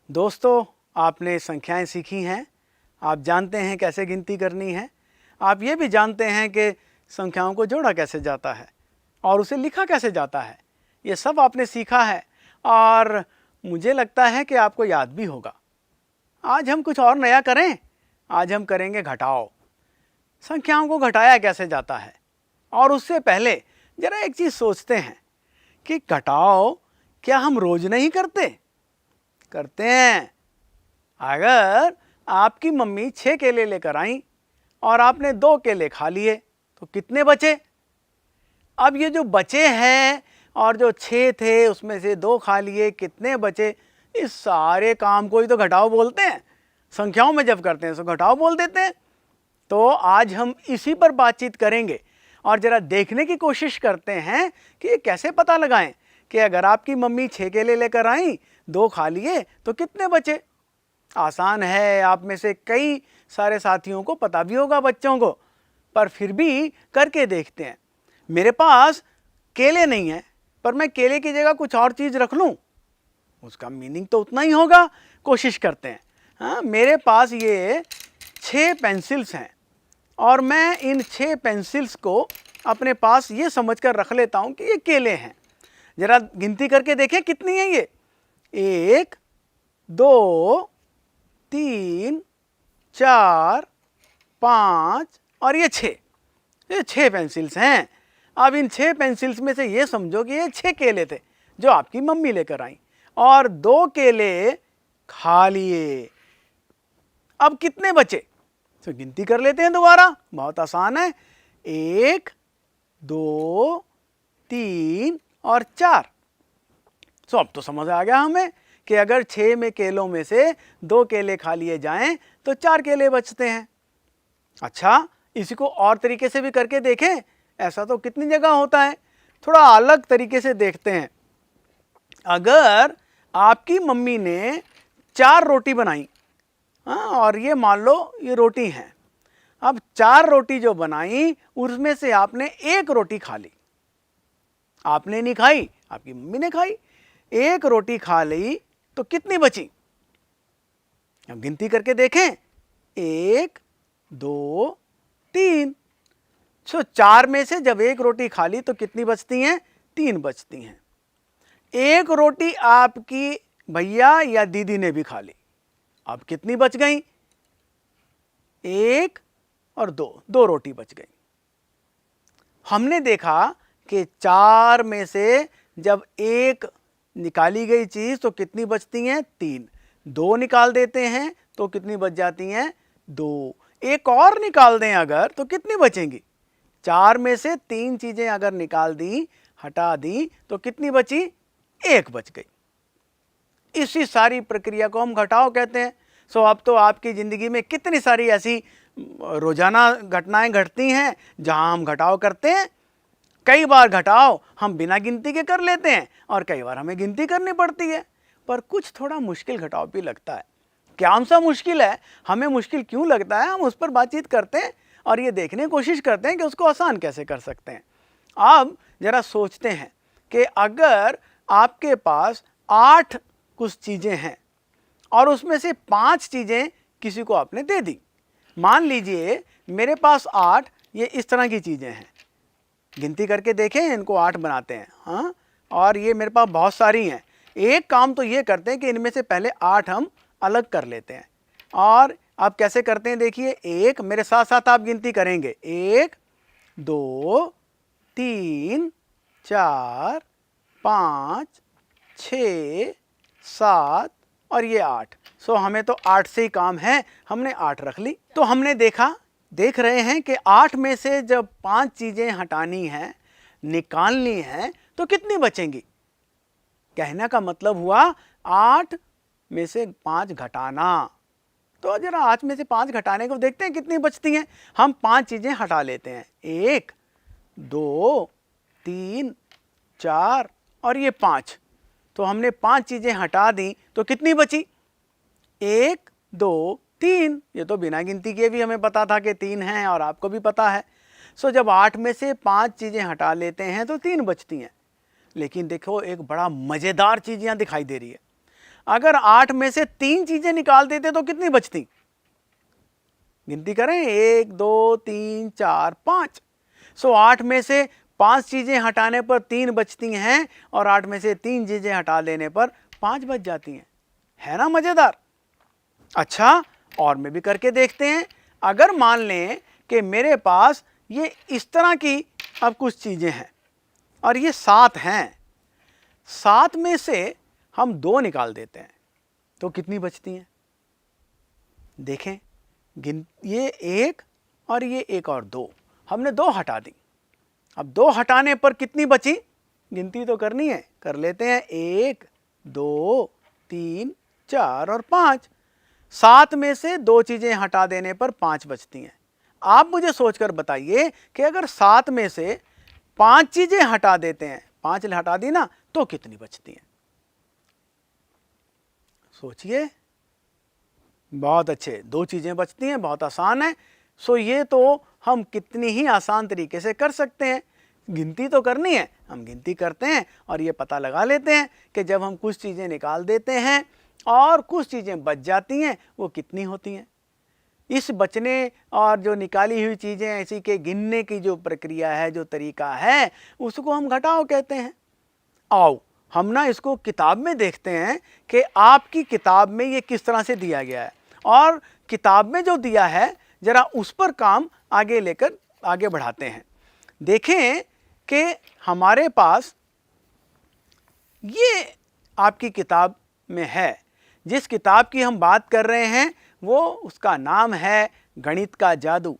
दोस्तों, आपने संख्याएं सीखी हैं, आप जानते हैं कैसे गिनती करनी है। आप ये भी जानते हैं कि संख्याओं को जोड़ा कैसे जाता है और उसे लिखा कैसे जाता है। ये सब आपने सीखा है और मुझे लगता है कि आपको याद भी होगा। आज हम कुछ और नया करें। आज हम करेंगे घटाओ। संख्याओं को घटाया कैसे जाता है। और उससे पहले ज़रा एक चीज़ सोचते हैं कि घटाओ क्या हम रोज़ नहीं करते? करते हैं। अगर आपकी मम्मी 6 केले लेकर आई और आपने 2 केले खा लिए तो कितने बचे? अब ये जो बचे हैं और जो 6 थे उसमें से 2 खा लिए, कितने बचे? इस सारे काम को ही तो घटाओ बोलते हैं। संख्याओं में जब करते हैं तो घटाओ बोल देते हैं। तो आज हम इसी पर बातचीत करेंगे और ज़रा देखने की कोशिश करते हैं कि ये कैसे पता लगाएं कि अगर आपकी मम्मी 6 केले लेकर आई, 2 खा लिए तो कितने बचे। आसान है, आप में से कई सारे साथियों को पता भी होगा, बच्चों को, पर फिर भी करके देखते हैं। मेरे पास केले नहीं है, पर मैं केले की जगह कुछ और चीज़ रख लूँ, उसका मीनिंग तो उतना ही होगा। कोशिश करते हैं। हाँ, मेरे पास ये 6 पेंसिल्स हैं और मैं इन 6 पेंसिल्स को अपने पास ये समझकर रख लेता हूँ कि ये केले हैं। ज़रा गिनती करके देखें कितनी है ये। 1, 2, 3, 4, 5 और ये 6। ये 6 पेंसिल्स हैं। अब इन 6 पेंसिल्स में से ये समझो कि ये 6 केले थे जो आपकी मम्मी लेकर आई और 2 केले खा लिए। अब कितने बचे? तो गिनती कर लेते हैं दोबारा, बहुत आसान है। 1, 2, 3 और 4। तो अब तो समझ आ गया हमें कि अगर 6 में केलों में से 2 केले खा लिए जाएं तो 4 केले बचते हैं। अच्छा, इसी को और तरीके से भी करके देखें। ऐसा तो कितनी जगह होता है। थोड़ा अलग तरीके से देखते हैं। अगर आपकी मम्मी ने 4 रोटी बनाई, हाँ, और ये मान लो ये रोटी है। अब 4 रोटी जो बनाई उसमें से आपने 1 रोटी खा ली। आपने नहीं खाई, आपकी मम्मी ने खाई। 1 रोटी खा ली तो कितनी बची? अब गिनती करके देखें। 1, 2, 3। 4 में से जब 1 रोटी खा ली तो कितनी बचती हैं? 3 बचती हैं। 1 रोटी आपकी भैया या दीदी ने भी खा ली। अब कितनी बच गई? 1 और 2 रोटी बच गई। हमने देखा कि 4 में से जब 1 निकाली गई चीज़ तो कितनी बचती हैं? 3। 2 निकाल देते हैं तो कितनी बच जाती हैं? 2। एक और निकाल दें अगर तो कितनी बचेंगी? 4 में से 3 चीज़ें अगर निकाल दी, हटा दी, तो कितनी बची? 1 बच गई। इसी सारी प्रक्रिया को हम घटाओ कहते हैं। अब तो आपकी ज़िंदगी में कितनी सारी ऐसी रोज़ाना घटनाएं घटती हैं जहां हम घटाओ करते हैं। कई बार घटाओ हम बिना गिनती के कर लेते हैं और कई बार हमें गिनती करनी पड़ती है। पर कुछ थोड़ा मुश्किल घटाओ भी लगता है। क्या सा मुश्किल है, हमें मुश्किल क्यों लगता है, हम उस पर बातचीत करते हैं और ये देखने की कोशिश करते हैं कि उसको आसान कैसे कर सकते हैं। अब ज़रा सोचते हैं कि अगर आपके पास 8 कुछ चीज़ें हैं और उसमें से 5 चीज़ें किसी को आपने दे दी। मान लीजिए मेरे पास 8 ये इस तरह की चीज़ें हैं। गिनती करके देखें, इनको 8 बनाते हैं। हाँ, और ये मेरे पास बहुत सारी हैं। एक काम तो ये करते हैं कि इनमें से पहले 8 हम अलग कर लेते हैं। और अब कैसे करते हैं देखिए। 1, मेरे साथ साथ आप गिनती करेंगे। 1, 2, 3, 4, 5, 6, 7 और ये 8। हमें तो 8 से ही काम है, हमने 8 रख ली। तो हमने देख रहे हैं कि 8 में से जब 5 चीज़ें हटानी हैं, निकालनी हैं, तो कितनी बचेंगी? कहने का मतलब हुआ 8 में से 5 घटाना। तो जरा 8 में से 5 घटाने को देखते हैं कितनी बचती हैं। हम 5 चीज़ें हटा लेते हैं। 1, 2, 3, 4 और ये 5। तो हमने 5 चीज़ें हटा दी तो कितनी बची? 1, 2, 3। ये तो बिना गिनती किए भी हमें पता था कि 3 हैं और आपको भी पता है। जब 8 में से 5 चीज़ें हटा लेते हैं तो 3 बचती हैं। लेकिन देखो, एक बड़ा मज़ेदार चीज़ यहाँ दिखाई दे रही है। अगर 8 में से 3 चीजें निकाल देते तो कितनी बचती? गिनती करें, 1 2 3 4 5। सो 8 में से 5 चीजें हटाने पर 3 बचती हैं और 8 में से 3 चीजें हटा देने पर 5 बच जाती हैं। है ना मजेदार? अच्छा, और में भी करके देखते हैं। अगर मान लें कि मेरे पास ये इस तरह की अब कुछ चीजें हैं और ये 7 हैं, 7 में से हम 2 निकाल देते हैं तो कितनी बचती हैं? देखें, ये 1 और ये 1 और 2, हमने 2 हटा दी। अब 2 हटाने पर कितनी बची? गिनती तो करनी है, कर लेते हैं। 1 2 3 4 और 5। 7 में से 2 चीजें हटा देने पर 5 बचती हैं। आप मुझे सोचकर बताइए कि अगर 7 में से 5 चीजें हटा देते हैं, 5 हटा दी ना, तो कितनी बचती हैं? सोचिए। बहुत अच्छे, 2 चीजें बचती हैं, बहुत आसान है। सो ये तो हम कितनी ही आसान तरीके से कर सकते हैं। गिनती तो करनी है, हम गिनती करते हैं और ये पता लगा लेते हैं कि जब हम कुछ चीजें निकाल देते हैं और कुछ चीजें बच जाती हैं, वो कितनी होती हैं। इस बचने और जो निकाली हुई चीजें ऐसी के गिनने की जो प्रक्रिया है, जो तरीका है, उसको हम घटाव कहते हैं। आओ हम ना इसको किताब में देखते हैं कि आपकी किताब में ये किस तरह से दिया गया है, और किताब में जो दिया है जरा उस पर काम आगे लेकर आगे बढ़ाते हैं। देखें कि हमारे पास ये आपकी किताब में है। जिस किताब की हम बात कर रहे हैं वो उसका नाम है गणित का जादू।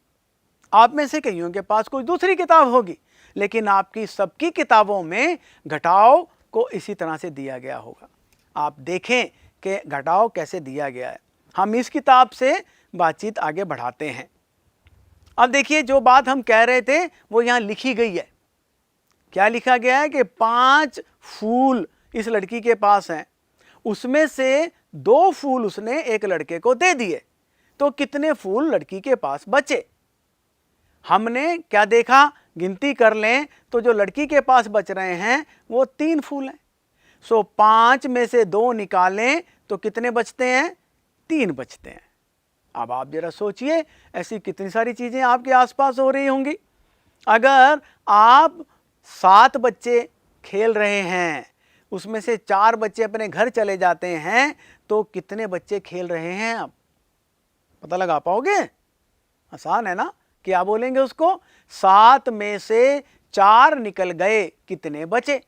आप में से कईयों के पास कोई दूसरी किताब होगी, लेकिन आपकी सबकी किताबों में घटाव को इसी तरह से दिया गया होगा। आप देखें कि घटाव कैसे दिया गया है। हम इस किताब से बातचीत आगे बढ़ाते हैं। अब देखिए, जो बात हम कह रहे थे वो यहाँ लिखी गई है। क्या लिखा गया है कि 5 फूल इस लड़की के पास हैं, उसमें से 2 फूल उसने एक लड़के को दे दिए, तो कितने फूल लड़की के पास बचे? हमने क्या देखा? गिनती कर लें तो जो लड़की के पास बच रहे हैं वो 3 फूल हैं। सो 5 में से 2 निकालें तो कितने बचते हैं? 3 बचते हैं। अब आप जरा सोचिए, ऐसी कितनी सारी चीजें आपके आसपास हो रही होंगी। अगर आप 7 बच्चे खेल रहे हैं, उसमें से 4 बच्चे अपने घर चले जाते हैं, तो कितने बच्चे खेल रहे हैं? आप पता लगा पाओगे? आसान है ना? क्या बोलेंगे उसको? 7 में से 4 निकल गए, कितने बचे?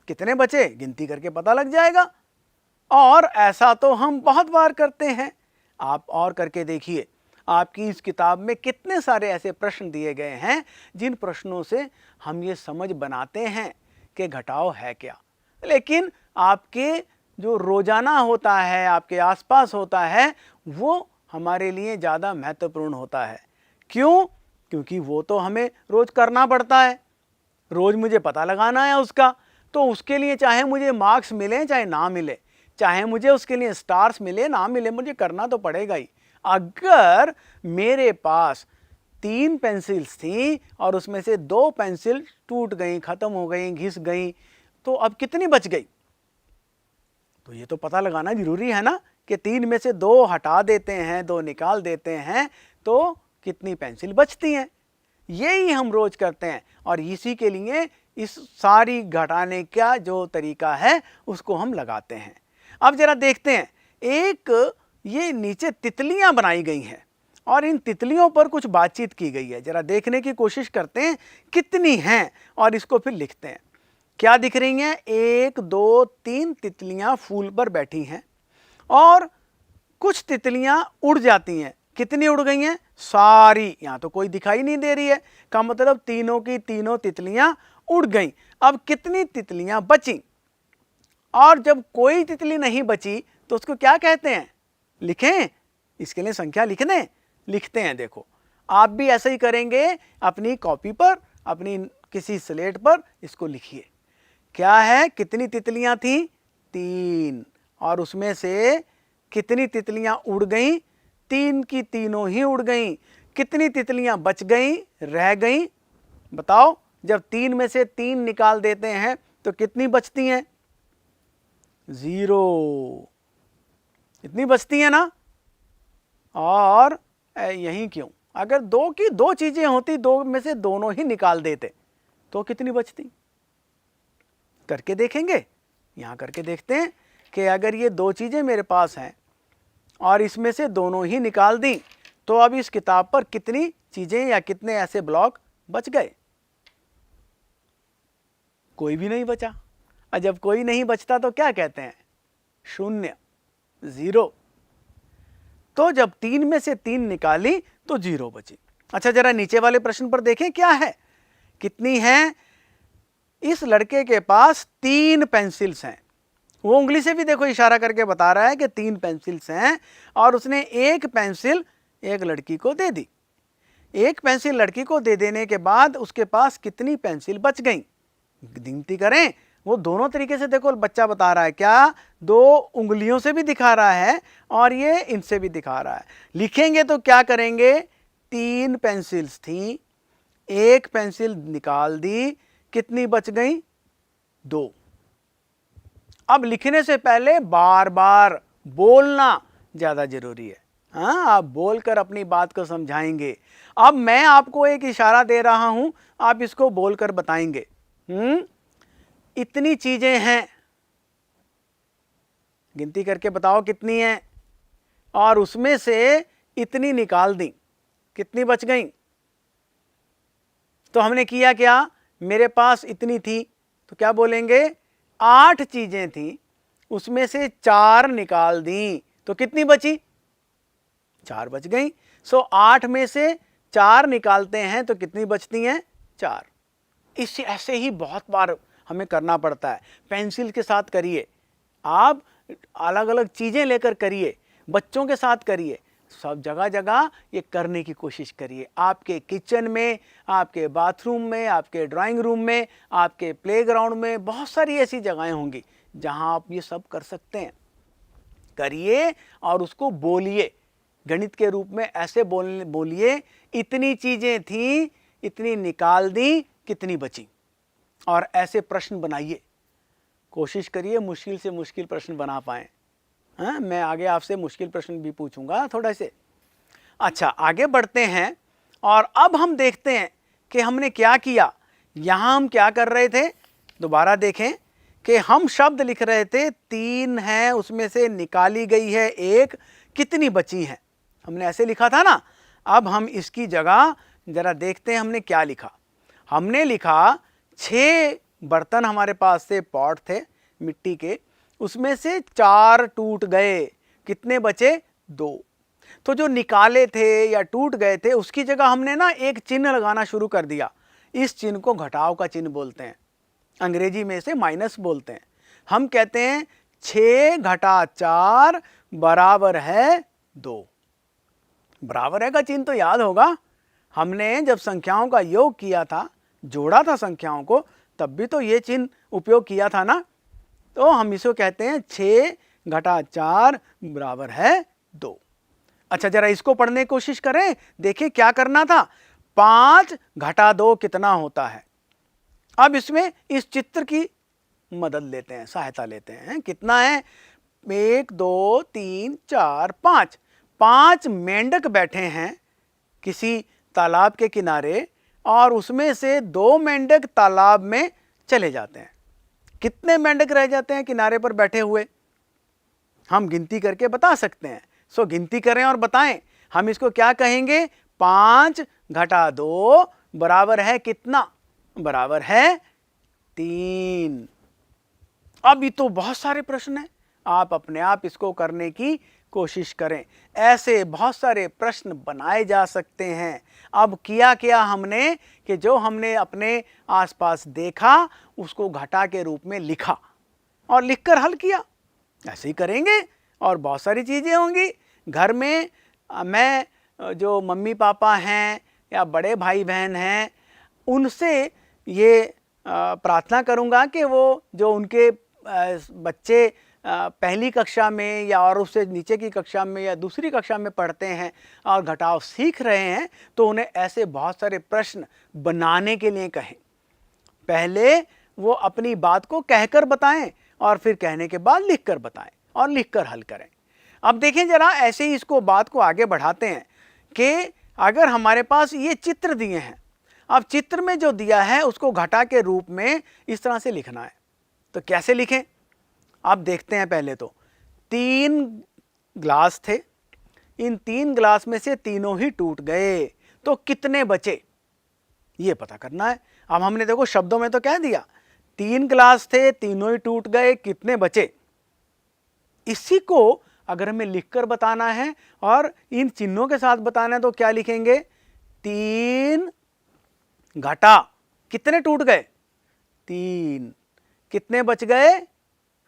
कितने बचे गिनती करके पता लग जाएगा। और ऐसा तो हम बहुत बार करते हैं। आप और करके देखिए, आपकी इस किताब में कितने सारे ऐसे प्रश्न दिए गए हैं जिन प्रश्नों से हम ये समझ बनाते हैं कि घटाव है क्या। लेकिन आपके जो रोजाना होता है, आपके आसपास होता है, वो हमारे लिए ज़्यादा महत्वपूर्ण होता है। क्यों? क्योंकि वो तो हमें रोज करना पड़ता है, रोज मुझे पता लगाना है उसका। तो उसके लिए चाहे मुझे मार्क्स मिले चाहे ना मिले, चाहे मुझे उसके लिए स्टार्स मिले ना मिले, मुझे करना तो पड़ेगा ही। अगर मेरे पास 3 पेंसिल्स थी और उसमें से 2 पेंसिल टूट गई, खत्म हो गई, घिस गई, तो अब कितनी बच गई? तो ये तो पता लगाना जरूरी है ना कि 3 में से 2 हटा देते हैं, 2 निकाल देते हैं, तो कितनी पेंसिल बचती हैं। यही हम रोज करते हैं और इसी के लिए इस सारी घटाने का जो तरीका है उसको हम लगाते हैं। अब जरा देखते हैं, एक ये नीचे तितलियां बनाई गई हैं और इन तितलियों पर कुछ बातचीत की गई है। जरा देखने की कोशिश करते हैं कितनी हैं और इसको फिर लिखते हैं। क्या दिख रही हैं? 1 2 3 तितलियां फूल पर बैठी हैं और कुछ तितलियां उड़ जाती हैं। कितनी उड़ गई हैं? सारी। यहां तो कोई दिखाई नहीं दे रही है, का मतलब तीनों की तीनों तितलियां उड़ गईं। अब कितनी तितलियां बची? और जब कोई तितली नहीं बची तो उसको क्या कहते हैं? लिखें, इसके लिए संख्या लिखते हैं। देखो, आप भी ऐसा ही करेंगे, अपनी कॉपी पर, अपनी किसी स्लेट पर इसको लिखिए। क्या है? कितनी तितलियां थी? 3। और उसमें से कितनी तितलियां उड़ गईं? 3 की तीनों ही उड़ गईं। कितनी तितलियां बच गईं, रह गईं? बताओ, जब 3 में से 3 निकाल देते हैं तो कितनी बचती हैं? 0। इतनी बचती है ना। और यही क्यों, अगर दो की दो चीजें होती, दो में से दोनों ही निकाल देते तो कितनी बचती। करके देखेंगे, यहां करके देखते हैं कि अगर ये दो चीजें मेरे पास हैं और इसमें से दोनों ही निकाल दी तो अब इस किताब पर कितनी चीजें या कितने ऐसे ब्लॉक बच गए। कोई भी नहीं बचा। और जब कोई नहीं बचता तो क्या कहते हैं, शून्य, जीरो। तो जब 3 में से 3 निकाली तो 0 बची। अच्छा, जरा नीचे वाले प्रश्न पर देखें क्या है, कितनी है। इस लड़के के पास 3 पेंसिल्स हैं। वो उंगली से भी देखो इशारा करके बता रहा है कि 3 पेंसिल्स हैं और उसने एक पेंसिल एक लड़की को दे दी। एक पेंसिल लड़की को दे देने के बाद उसके पास कितनी पेंसिल बच गई, गिनती करें। वो दोनों तरीके से देखो बच्चा बता रहा है, क्या 2 उंगलियों से भी दिखा रहा है और ये इनसे भी दिखा रहा है। लिखेंगे तो क्या करेंगे, 3 पेंसिल्स थी, एक पेंसिल निकाल दी, कितनी बच गई, 2। अब लिखने से पहले बार बार बोलना ज्यादा जरूरी है। हाँ, आप बोलकर अपनी बात को समझाएंगे। अब मैं आपको एक इशारा दे रहा हूं, आप इसको बोलकर बताएंगे। इतनी चीजें हैं, गिनती करके बताओ कितनी है, और उसमें से इतनी निकाल दी, कितनी बच गई। तो हमने किया क्या, मेरे पास इतनी थी तो क्या बोलेंगे, 8 चीजें थी, उसमें से 4 निकाल दी तो कितनी बची, 4 बच गई। 8 में से 4 निकालते हैं तो कितनी बचती हैं, 4। इससे ऐसे ही बहुत बार हमें करना पड़ता है। पेंसिल के साथ करिए, आप अलग अलग चीजें लेकर करिए, बच्चों के साथ करिए, सब जगह जगह ये करने की कोशिश करिए। आपके किचन में, आपके बाथरूम में, आपके ड्राइंग रूम में, आपके प्लेग्राउंड में, बहुत सारी ऐसी जगहें होंगी जहां आप ये सब कर सकते हैं। करिए और उसको बोलिए, गणित के रूप में ऐसे बोलिए, इतनी चीजें थी, इतनी निकाल दी, कितनी बची। और ऐसे प्रश्न बनाइए, कोशिश करिए मुश्किल से मुश्किल प्रश्न बना पाएं। हाँ, मैं आगे आपसे मुश्किल प्रश्न भी पूछूंगा थोड़ा से। अच्छा, आगे बढ़ते हैं और अब हम देखते हैं कि हमने क्या किया। यहां हम क्या कर रहे थे, दोबारा देखें कि हम शब्द लिख रहे थे, 3 हैं, उसमें से निकाली गई है 1, कितनी बची है, हमने ऐसे लिखा था ना। अब हम इसकी जगह जरा देखते हैं हमने क्या लिखा। हमने लिखा 6 बर्तन हमारे पास से, पॉट थे मिट्टी के, उसमें से 4 टूट गए, कितने बचे, 2। तो जो निकाले थे या टूट गए थे उसकी जगह हमने ना एक चिन्ह लगाना शुरू कर दिया। इस चिन्ह को घटाव का चिन्ह बोलते हैं, अंग्रेजी में इसे माइनस बोलते हैं। हम कहते हैं 6 घटा 4 बराबर है 2। बराबर है का चिन्ह तो याद होगा, हमने जब संख्याओं का योग किया था, जोड़ा था संख्याओं को, तब भी तो ये चिन्ह उपयोग किया था ना। तो हम इसको कहते हैं 6 घटा 4 बराबर है 2। अच्छा, जरा इसको पढ़ने की कोशिश करें, देखिए क्या करना था। 5 घटा 2 कितना होता है। अब इसमें इस चित्र की मदद लेते हैं, सहायता लेते हैं। कितना है, 1 2 3 4 5। 5 मेंढक बैठे हैं किसी तालाब के किनारे और उसमें से 2 मेंढक तालाब में चले जाते हैं। कितने मेंढक रह जाते हैं किनारे पर बैठे हुए, हम गिनती करके बता सकते हैं। सो गिनती करें और बताएं। हम इसको क्या कहेंगे, 5 घटा 2 बराबर है कितना, बराबर है 3। अब ये तो बहुत सारे प्रश्न हैं, आप अपने आप इसको करने की कोशिश करें। ऐसे बहुत सारे प्रश्न बनाए जा सकते हैं। अब किया क्या हमने कि जो हमने अपने आसपास देखा उसको घटा के रूप में लिखा और लिखकर हल किया। ऐसे ही करेंगे और बहुत सारी चीज़ें होंगी घर में। मैं जो मम्मी पापा हैं या बड़े भाई बहन हैं उनसे ये प्रार्थना करूँगा कि वो जो उनके बच्चे पहली कक्षा में या और उससे नीचे की कक्षा में या दूसरी कक्षा में पढ़ते हैं और घटाव सीख रहे हैं तो उन्हें ऐसे बहुत सारे प्रश्न बनाने के लिए कहें। पहले वो अपनी बात को कहकर बताएं और फिर कहने के बाद लिखकर बताएं और लिखकर हल करें। अब देखें जरा, ऐसे ही इसको बात को आगे बढ़ाते हैं कि अगर हमारे पास ये चित्र दिए हैं, अब चित्र में जो दिया है उसको घटा के रूप में इस तरह से लिखना है। तो कैसे लिखें, आप देखते हैं। पहले तो 3 ग्लास थे, इन 3 ग्लास में से तीनों ही टूट गए, तो कितने बचे ये पता करना है। अब हमने देखो शब्दों में तो कह दिया 3 ग्लास थे, तीनों ही टूट गए, कितने बचे। इसी को अगर हमें लिखकर बताना है और इन चिन्हों के साथ बताना है तो क्या लिखेंगे, 3 घटा कितने टूट गए, 3, कितने बच गए,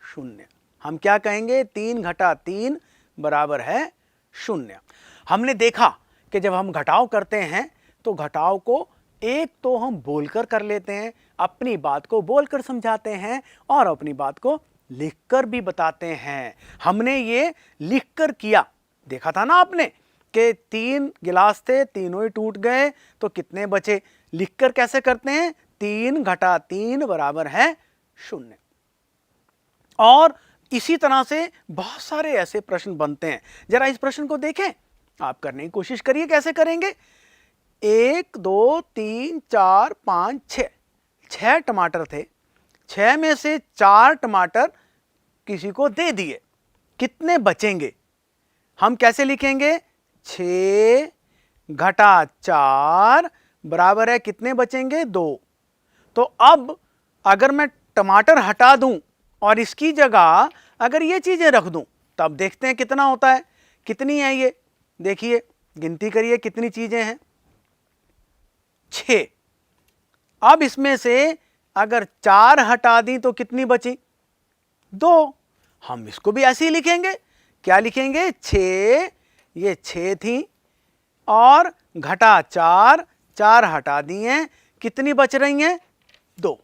0। हम क्या कहेंगे, 3 घटा 3 बराबर है 0। हमने देखा कि जब हम घटाव करते हैं तो घटाव को एक तो हम बोलकर कर लेते हैं, अपनी बात को बोलकर समझाते हैं और अपनी बात को लिखकर भी बताते हैं। हमने ये लिखकर किया, देखा था ना आपने कि 3 गिलास थे, तीनों ही टूट गए, तो कितने बचे। लिखकर कैसे करते हैं, 3 घटा 3 बराबर है 0। और इसी तरह से बहुत सारे ऐसे प्रश्न बनते हैं। जरा इस प्रश्न को देखें, आप करने की कोशिश करिए। कैसे करेंगे, 1 2 3 4 5 6, 6 टमाटर थे, 6 में से 4 टमाटर किसी को दे दिए, कितने बचेंगे। हम कैसे लिखेंगे, 6 घटा 4 बराबर है कितने बचेंगे, 2। तो अब अगर मैं टमाटर हटा दूं और इसकी जगह अगर ये चीजें रख दूं, तब देखते हैं कितना होता है। कितनी है ये, देखिए गिनती करिए कितनी चीजें हैं, 6। अब इसमें से अगर 4 हटा दी तो कितनी बची, 2। हम इसको भी ऐसे ही लिखेंगे। क्या लिखेंगे, 6, ये 6 थी और घटा 4, 4 हटा दिए, कितनी बच रही हैं, 2।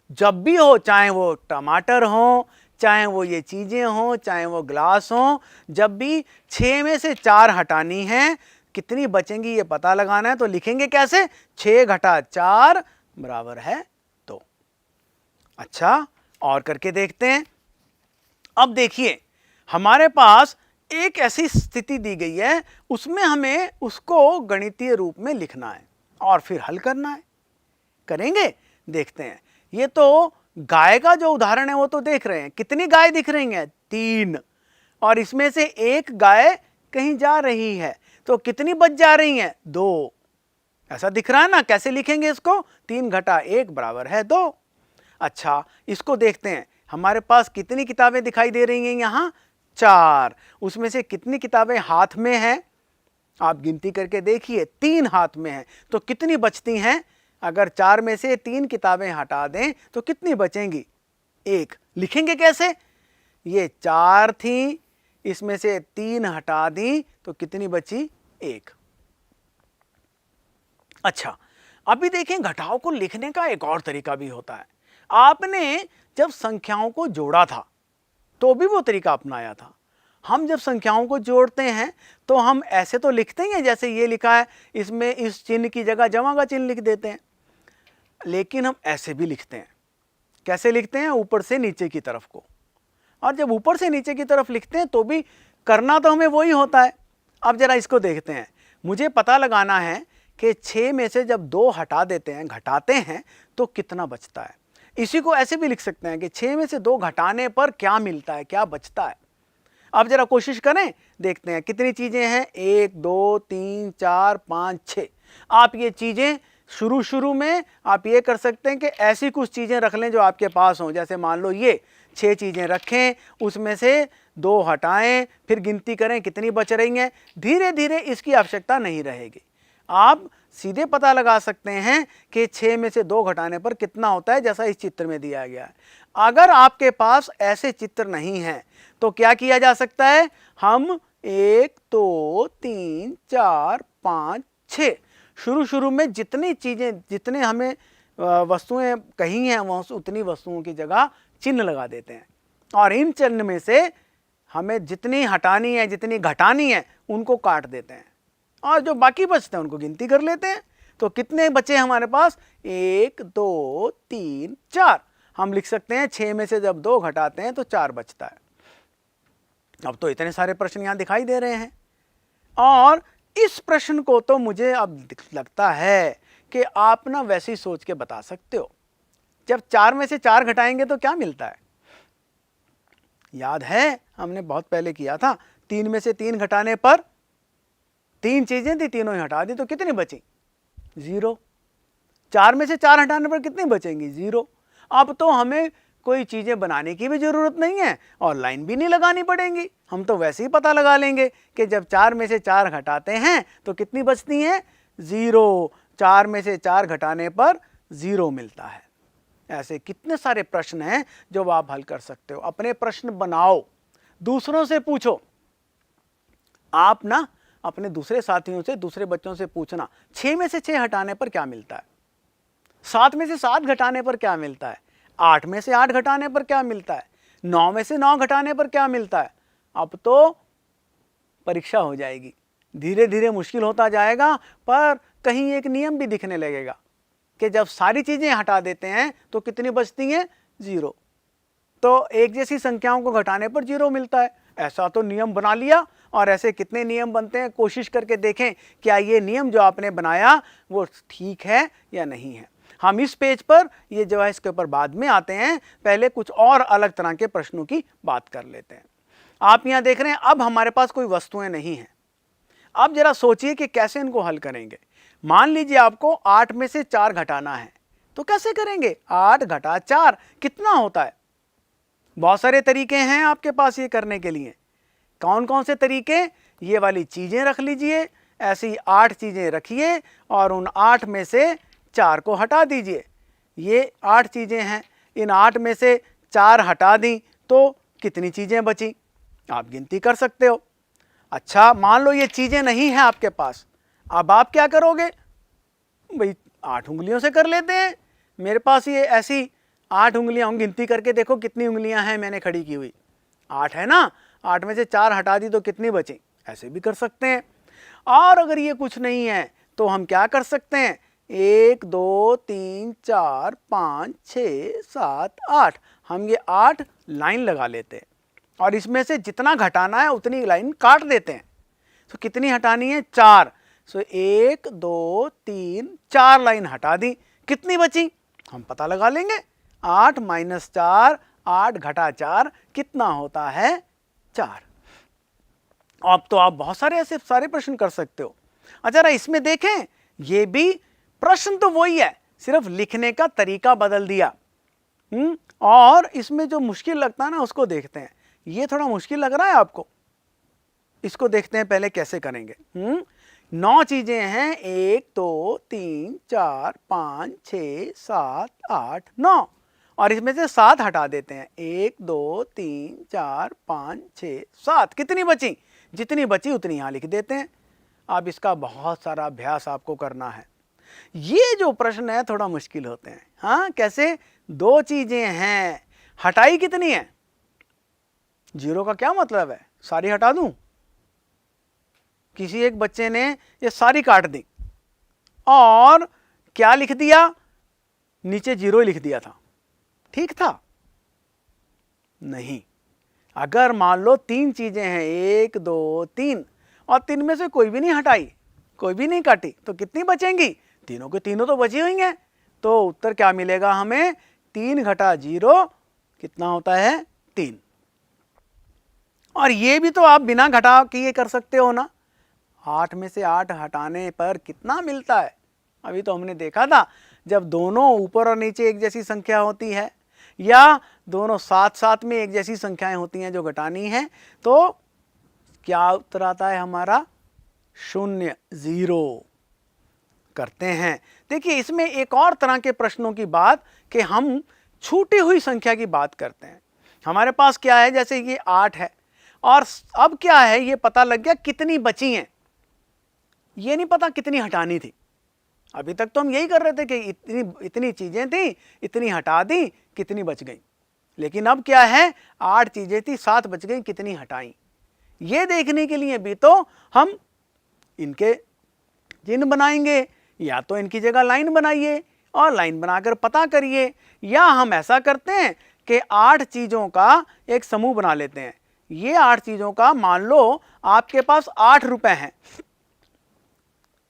जब भी हो, चाहे वो टमाटर हो, चाहे वो ये चीजें हो, चाहे वो ग्लास हो, जब भी 6 में से 4 हटानी है, कितनी बचेंगी ये पता लगाना है, तो लिखेंगे कैसे, 6 घटा 4 बराबर है 2। अच्छा, और करके देखते हैं। अब देखिए हमारे पास एक ऐसी स्थिति दी गई है, उसमें हमें उसको गणितीय रूप में लिखना है और फिर हल करना है। करेंगे, देखते हैं। ये तो गाय का जो उदाहरण है वो तो देख रहे हैं, कितनी गाय दिख रही हैं, 3, और इसमें से एक गाय कहीं जा रही है, तो कितनी बच जा रही हैं, 2। ऐसा दिख रहा है ना। कैसे लिखेंगे इसको, 3 घटा 1 बराबर है 2। अच्छा, इसको देखते हैं। हमारे पास कितनी किताबें दिखाई दे रही हैं, यहाँ 4। उसमें से कितनी किताबें हाथ में हैं, आप गिनती करके देखिए, 3 हाथ में हैं, तो कितनी बचती हैं। अगर 4 में से 3 किताबें हटा दें तो कितनी बचेंगी, 1। लिखेंगे कैसे, ये 4 थी, इसमें से 3 हटा दी तो कितनी बची, 1। अच्छा, अभी देखें घटाव को लिखने का एक और तरीका भी होता है। आपने जब संख्याओं को जोड़ा था तो भी वो तरीका अपनाया था। हम जब संख्याओं को जोड़ते हैं तो हम ऐसे तो लिखते हैं, जैसे ये लिखा है, इसमें इस चिन्ह की जगह जमा का चिन्ह लिख देते हैं, लेकिन हम ऐसे भी लिखते हैं। कैसे लिखते हैं, ऊपर से नीचे की तरफ को। और जब ऊपर से नीचे की तरफ लिखते हैं तो भी करना तो हमें वही होता है। अब जरा इसको देखते हैं। मुझे पता लगाना है कि 6 में से जब 2 हटा देते हैं, घटाते हैं, तो कितना बचता है। इसी को ऐसे भी लिख सकते हैं कि 6 में से 2 घटाने पर क्या मिलता है, क्या बचता है। अब जरा कोशिश करें, देखते हैं कितनी चीजें हैं, 1 2 3 4 5 6। आप ये चीजें शुरू में आप ये कर सकते हैं कि ऐसी कुछ चीजें रख लें जो आपके पास हों। जैसे मान लो ये 6 चीजें रखें, उसमें से 2 हटाएं, फिर गिनती करें कितनी बच रही हैं। धीरे धीरे इसकी आवश्यकता नहीं रहेगी। आप सीधे पता लगा सकते हैं कि 6 में से 2 घटाने पर कितना होता है, जैसा इस चित्र में दिया गया है। अगर आपके पास ऐसे चित्र नहीं हैं तो क्या किया जा सकता है, हम 1 2 3 4 5 6 शुरू में जितनी चीज़ें, जितने हमें वस्तुएं कही हैं, उतनी वस्तुओं की जगह चिन्ह लगा देते हैं, और इन चिन्ह में से हमें जितनी हटानी है, जितनी घटानी है, उनको काट देते हैं, और जो बाकी बचते हैं उनको गिनती कर लेते हैं। तो कितने बचे हमारे पास, 1 2 3 4। हम लिख सकते हैं 6 में से जब 2 घटाते हैं तो 4 बचता है। अब तो इतने सारे प्रश्न यहाँ दिखाई दे रहे हैं, और इस प्रश्न को तो मुझे अब लगता है कि आप ना वैसे ही सोच के बता सकते हो। जब 4 में से 4 घटाएंगे तो क्या मिलता है? याद है हमने बहुत पहले किया था, 3 में से 3 घटाने पर 3 चीजें थी, तीनों ही हटा दी तो कितनी बची? 0। 4 में से 4 हटाने पर कितनी बचेंगी? 0। अब तो हमें कोई चीजें बनाने की भी जरूरत नहीं है और लाइन भी नहीं लगानी पड़ेगी, हम तो वैसे ही पता लगा लेंगे कि जब 4 में से 4 घटाते हैं तो कितनी बचती हैं? 0। 4 में से 4 घटाने पर 0 मिलता है। ऐसे कितने सारे प्रश्न हैं जो आप हल कर सकते हो। अपने प्रश्न बनाओ, दूसरों से पूछो। आप ना अपने दूसरे साथियों से, दूसरे बच्चों से पूछना, 6 में से 6 हटाने पर क्या मिलता है? 7 में से 7 घटाने पर क्या मिलता है? 8 में से 8 घटाने पर क्या मिलता है? 9 में से 9 घटाने पर क्या मिलता है? अब तो परीक्षा हो जाएगी, धीरे धीरे मुश्किल होता जाएगा, पर कहीं एक नियम भी दिखने लगेगा कि जब सारी चीजें हटा देते हैं तो कितनी बचती हैं? 0। तो एक जैसी संख्याओं को घटाने पर 0 मिलता है। ऐसा तो नियम बना लिया, और ऐसे कितने नियम बनते हैं, कोशिश करके देखें क्या ये नियम जो आपने बनाया वो ठीक है या नहीं है। हम इस पेज पर ये जो है इसके ऊपर बाद में आते हैं, पहले कुछ और अलग तरह के प्रश्नों की बात कर लेते हैं। आप यहाँ देख रहे हैं अब हमारे पास कोई वस्तुएं नहीं हैं। अब जरा सोचिए कि कैसे इनको हल करेंगे। मान लीजिए आपको 8 में से 4 घटाना है, तो कैसे करेंगे? 8 घटा 4 कितना होता है? बहुत सारे तरीके हैं आपके पास ये करने के लिए। कौन कौन से तरीके? ये वाली चीजें रख लीजिए, ऐसी 8 चीजें रखिए और उन 8 में से 4 को हटा दीजिए। ये 8 चीजें हैं, इन 8 में से 4 हटा दी तो कितनी चीजें बची? आप गिनती कर सकते हो। अच्छा, मान लो ये चीजें नहीं हैं आपके पास, अब आप क्या करोगे? भाई 8 उंगलियों से कर लेते हैं। मेरे पास ये ऐसी 8 उंगलियां हूँ, गिनती करके देखो कितनी उंगलियां हैं मैंने खड़ी की हुई। 8 है ना, 8 में से 4 हटा दी तो कितनी बची? ऐसे भी कर सकते हैं। और अगर ये कुछ नहीं है तो हम क्या कर सकते हैं? 1 2 3 4 5 6 7 8, हम ये 8 लाइन लगा लेते हैं और इसमें से जितना घटाना है उतनी लाइन काट देते हैं। तो कितनी हटानी है? 4। सो 1 2 3 4 लाइन हटा दी, कितनी बची? हम पता लगा लेंगे। 8 माइनस 4, 8 घटा 4 कितना होता है? 4। अब तो आप बहुत सारे ऐसे सारे प्रश्न कर सकते हो। अच्छा, इसमें देखें, ये भी प्रश्न तो वही है, सिर्फ लिखने का तरीका बदल दिया। और इसमें जो मुश्किल लगता है ना उसको देखते हैं। ये थोड़ा मुश्किल लग रहा है आपको, इसको देखते हैं पहले कैसे करेंगे। 9 चीजें हैं, 1 2 3 4 5 6 7 8 9, और इसमें से 7 हटा देते हैं। 1 2 3 4 5 6 7, कितनी बची? जितनी बची उतनी यहां लिख देते हैं। अब इसका बहुत सारा अभ्यास आपको करना है। ये जो प्रश्न है थोड़ा मुश्किल होते हैं। हाँ, कैसे? 2 चीजें हैं, हटाई कितनी है? 0 का क्या मतलब है? सारी हटा दूं? किसी एक बच्चे ने ये सारी काट दी और क्या लिख दिया? नीचे 0 लिख दिया था, ठीक था? नहीं। अगर मान लो 3 चीजें हैं, 1 2 3, और 3 में से कोई भी नहीं हटाई, कोई भी नहीं काटी, तो कितनी बचेंगी? तीनों के तीनों तो बची हुई हैं। तो उत्तर क्या मिलेगा हमें? 3 घटा 0 कितना होता है? 3। और ये भी तो आप बिना घटा किए कर सकते हो ना। 8 में से 8 हटाने पर कितना मिलता है? अभी तो हमने देखा था, जब दोनों ऊपर और नीचे एक जैसी संख्या होती है या दोनों साथ साथ में एक जैसी संख्याएं होती हैं जो घटानी है, तो क्या उत्तर आता है हमारा? 0 0 करते हैं। देखिए, इसमें एक और तरह के प्रश्नों की बात कि हम छूटी हुई संख्या की बात करते हैं। हमारे पास क्या है, जैसे ये 8 है और अब क्या है, ये पता लग गया कितनी बची हैं, ये नहीं पता कितनी हटानी थी। अभी तक तो हम यही कर रहे थे कि इतनी चीजें थी, इतनी हटा दी, कितनी बच गई। लेकिन अब क्या है, 8 चीजें थी, 7 बच गई, कितनी हटाई। ये देखने के लिए भी तो हम इनके चिन्ह बनाएंगे, या तो इनकी जगह लाइन बनाइए और लाइन बनाकर पता करिए, या हम ऐसा करते हैं कि 8 चीजों का एक समूह बना लेते हैं। ये 8 चीज़ों का मान लो आपके पास 8 रुपए हैं,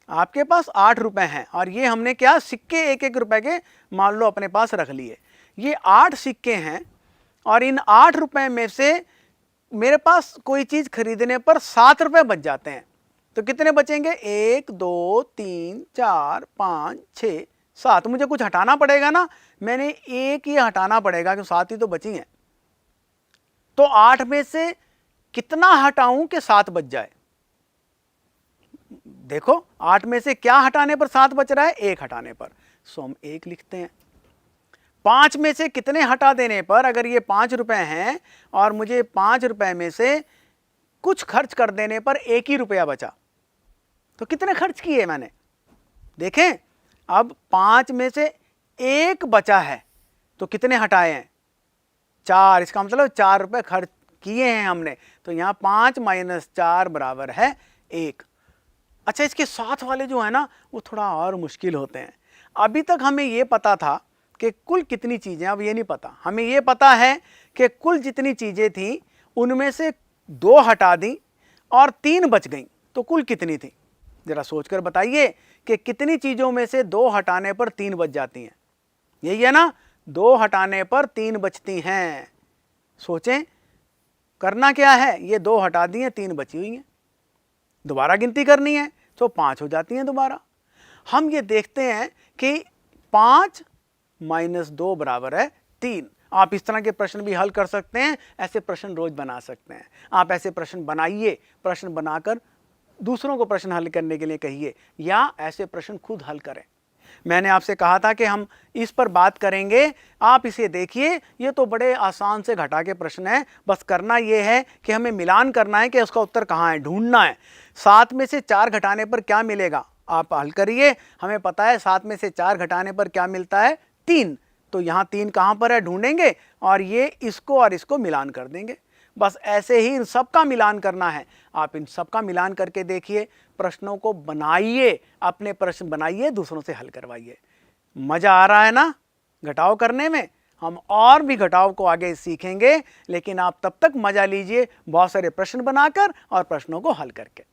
आपके पास 8 रुपए हैं और ये हमने क्या सिक्के 1-1 रुपए के मान लो अपने पास रख लिए। ये 8 सिक्के हैं और इन 8 रुपए में से मेरे पास कोई चीज़ खरीदने पर 7 रुपए बच जाते हैं। तो कितने बचेंगे? 1 2 3 4 5 6 7। मुझे कुछ हटाना पड़ेगा ना, मैंने एक ही हटाना पड़ेगा क्योंकि 7 ही तो बची हैं। तो 8 में से कितना हटाऊं कि 7 बच जाए? देखो 8 में से क्या हटाने पर 7 बच रहा है? 1 हटाने पर, सो हम 1 लिखते हैं। 5 में से कितने हटा देने पर, अगर ये 5 रुपए हैं और मुझे 5 रुपए में से कुछ खर्च कर देने पर 1 ही रुपया बचा, तो कितने खर्च किए मैंने? देखें अब 5 में से 1 बचा है तो कितने हटाए हैं? 4। इसका मतलब 4 रुपए खर्च किए हैं हमने। तो यहाँ 5 माइनस 4 बराबर है 1। अच्छा, इसके साथ वाले जो है ना वो थोड़ा और मुश्किल होते हैं। अभी तक हमें ये पता था कि कुल कितनी चीज़ें, अब ये नहीं पता। हमें ये पता है कि कुल जितनी चीज़ें थी उनमें से 2 हटा दी और 3 बच गई, तो कुल कितनी थी? ज़रा सोचकर बताइए कि कितनी चीज़ों में से 2 हटाने पर 3 बच जाती हैं? यही है ना, 2 हटाने पर 3 बचती हैं। सोचें करना क्या है, ये 2 हटा दी हैं, 3 बची हुई हैं, दोबारा गिनती करनी है तो 5 हो जाती हैं दोबारा। हम ये देखते हैं कि 5 माइनस 2 बराबर है 3। आप इस तरह के प्रश्न भी हल कर सकते हैं, ऐसे प्रश्न रोज बना सकते हैं। आप ऐसे प्रश्न बनाइए, प्रश्न बनाकर दूसरों को प्रश्न हल करने के लिए कहिए या ऐसे प्रश्न खुद हल करें। मैंने आपसे कहा था कि हम इस पर बात करेंगे, आप इसे देखिए। ये तो बड़े आसान से घटा के प्रश्न है, बस करना ये है कि हमें मिलान करना है कि उसका उत्तर कहाँ है, ढूंढना है। 7 में से 4 घटाने पर क्या मिलेगा, आप हल करिए। हमें पता है 7 में से 4 घटाने पर क्या मिलता है, 3। तो यहाँ 3 कहाँ पर है, ढूंढेंगे और ये इसको और इसको मिलान कर देंगे। बस ऐसे ही इन सब का मिलान करना है। आप इन सब का मिलान करके देखिए, प्रश्नों को बनाइए, अपने प्रश्न बनाइए, दूसरों से हल करवाइए। मज़ा आ रहा है ना घटाव करने में? हम और भी घटाव को आगे सीखेंगे, लेकिन आप तब तक मज़ा लीजिए बहुत सारे प्रश्न बनाकर और प्रश्नों को हल करके।